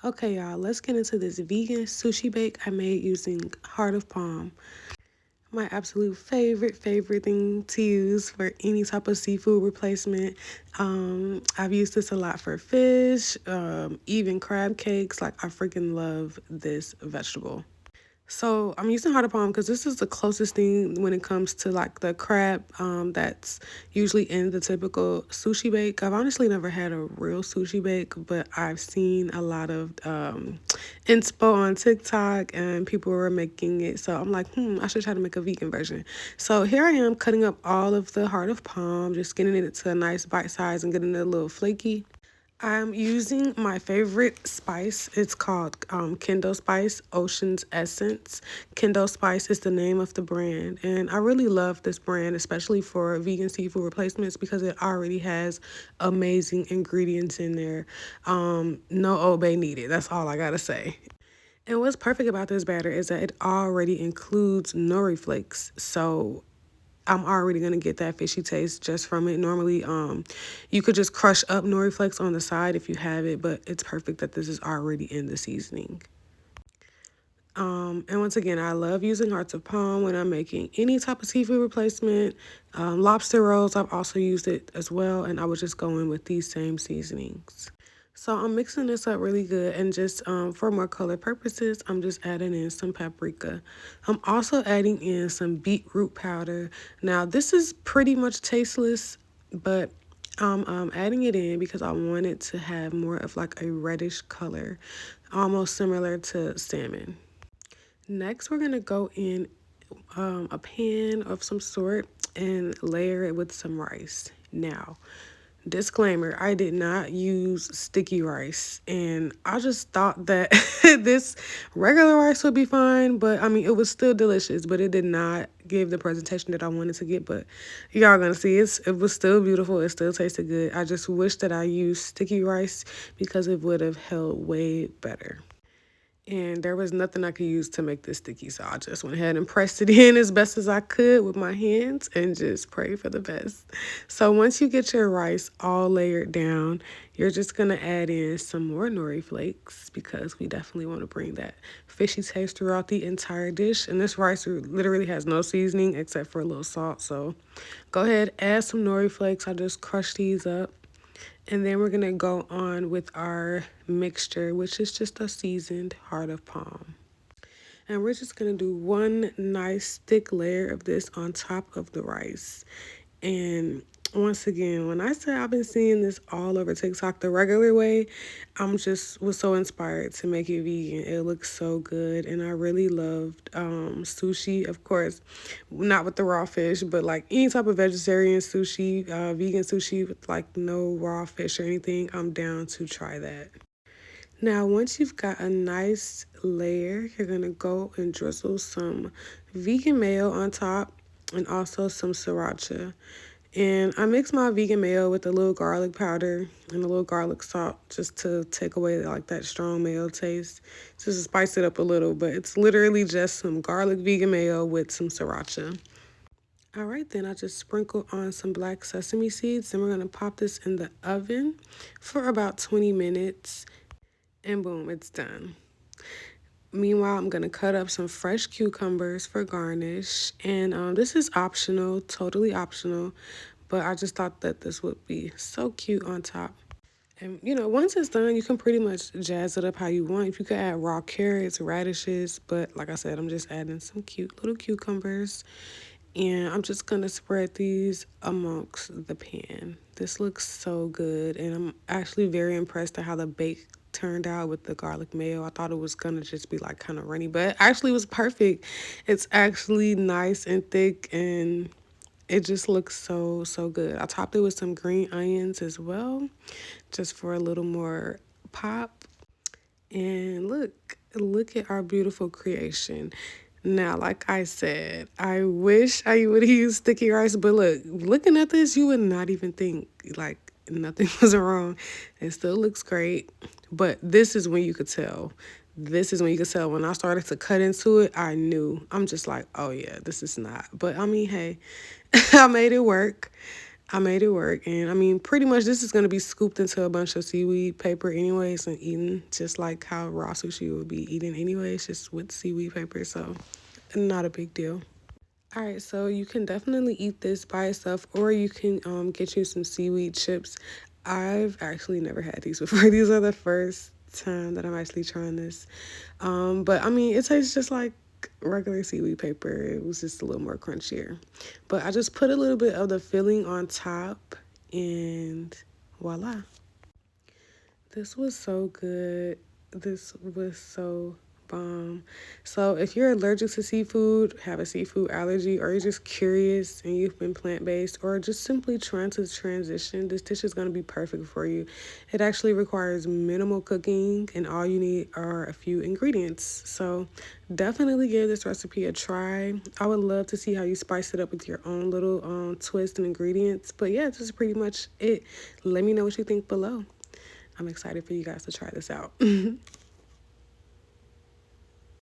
Okay, y'all, let's get into this vegan sushi bake I made using heart of palm. My absolute favorite thing to use for any type of seafood replacement. I've used this a lot for fish, even crab cakes. Like, I freaking love this vegetable. So I'm using heart of palm because this is the closest thing when it comes to like the crab that's usually in the typical sushi bake. I've honestly never had a real sushi bake, but I've seen a lot of inspo on TikTok and people were making it. So I'm like, I should try to make a vegan version. So here I am cutting up all of the heart of palm, just getting it to a nice bite size and getting it a little flaky. I'm using my favorite spice. It's called Kendospice Oceans Essence. Kendospice is the name of the brand. And I really love this brand, especially for vegan seafood replacements because it already has amazing ingredients in there. No obey needed. That's all I gotta say. And what's perfect about this batter is that it already includes nori flakes. So I'm already gonna get that fishy taste just from it. Normally, you could just crush up nori flakes on the side if you have it, but it's perfect that this is already in the seasoning. And once again, I love using hearts of palm when I'm making any type of seafood replacement. Lobster rolls, I've also used it as well, and I would just go in with these same seasonings. So I'm mixing this up really good, and just for more color purposes, I'm just adding in some paprika. I'm also adding in some beetroot powder. Now this is pretty much tasteless, but I'm adding it in because I want it to have more of like a reddish color, almost similar to salmon. Next, we're gonna go in a pan of some sort and layer it with some rice. Now, disclaimer, I did not use sticky rice, and I just thought that this regular rice would be fine, but I mean, it was still delicious, but it did not give the presentation that I wanted to get. But y'all gonna see it was still beautiful, it still tasted good. I just wish that I used sticky rice because it would have held way better. And there was nothing I could use to make this sticky, so I just went ahead and pressed it in as best as I could with my hands and just pray for the best. So once you get your rice all layered down, you're just gonna add in some more nori flakes because we definitely want to bring that fishy taste throughout the entire dish. And this rice literally has no seasoning except for a little salt. So go ahead, add some nori flakes. I just crushed these up. And then we're gonna go on with our mixture, which is just a seasoned heart of palm. And we're just gonna do one nice thick layer of this on top of the rice. And once again, when I say I've been seeing this all over TikTok the regular way, I'm just was so inspired to make it vegan. It looks so good, and I really loved sushi. Of course, not with the raw fish, but like any type of vegetarian sushi, vegan sushi with like no raw fish or anything. I'm down to try that. Now, once you've got a nice layer, you're gonna go and drizzle some vegan mayo on top and also some sriracha. And I mix my vegan mayo with a little garlic powder and a little garlic salt just to take away like that strong mayo taste, just to spice it up a little. But it's literally just some garlic vegan mayo with some sriracha. All right, then I just sprinkle on some black sesame seeds, and we're gonna pop this in the oven for about 20 minutes, and boom, it's done. Meanwhile, I'm gonna cut up some fresh cucumbers for garnish, and this is optional, totally optional, but I just thought that this would be so cute on top. And once it's done, you can pretty much jazz it up how you want. If you could add raw carrots, radishes, but like I said, I'm just adding some cute little cucumbers, and I'm just gonna spread these amongst the pan. This looks so good, and I'm actually very impressed at how the bake turned out with the garlic mayo. I thought it was gonna just be like kind of runny, but it actually was perfect. It's actually nice and thick, and it just looks so good. I topped it with some green onions as well, just for a little more pop. And look at our beautiful creation. Now, like I said, I wish I would have used sticky rice, but looking at this, you would not even think like nothing was wrong. It still looks great, but this is when you could tell. This is when you could tell. When I started to cut into it, I knew. I'm just like, oh yeah, this is not. But I mean, hey, I made it work. I made it work. And I mean, pretty much this is going to be scooped into a bunch of seaweed paper anyways and eaten just like how raw sushi would be eaten anyways, just with seaweed paper. So not a big deal. All right, so you can definitely eat this by itself, or you can get you some seaweed chips. I've actually never had these before. These are the first time that I'm actually trying this. But I mean, it tastes just like regular seaweed paper. It was just a little more crunchier. But I just put a little bit of the filling on top, and voila. This was so good. This was so bomb. So, if you're allergic to seafood, have a seafood allergy, or you're just curious and you've been plant based, or just simply trying to transition, this dish is going to be perfect for you. It actually requires minimal cooking, and all you need are a few ingredients. So, definitely give this recipe a try. I would love to see how you spice it up with your own little twist and ingredients. But yeah, this is pretty much it. Let me know what you think below. I'm excited for you guys to try this out.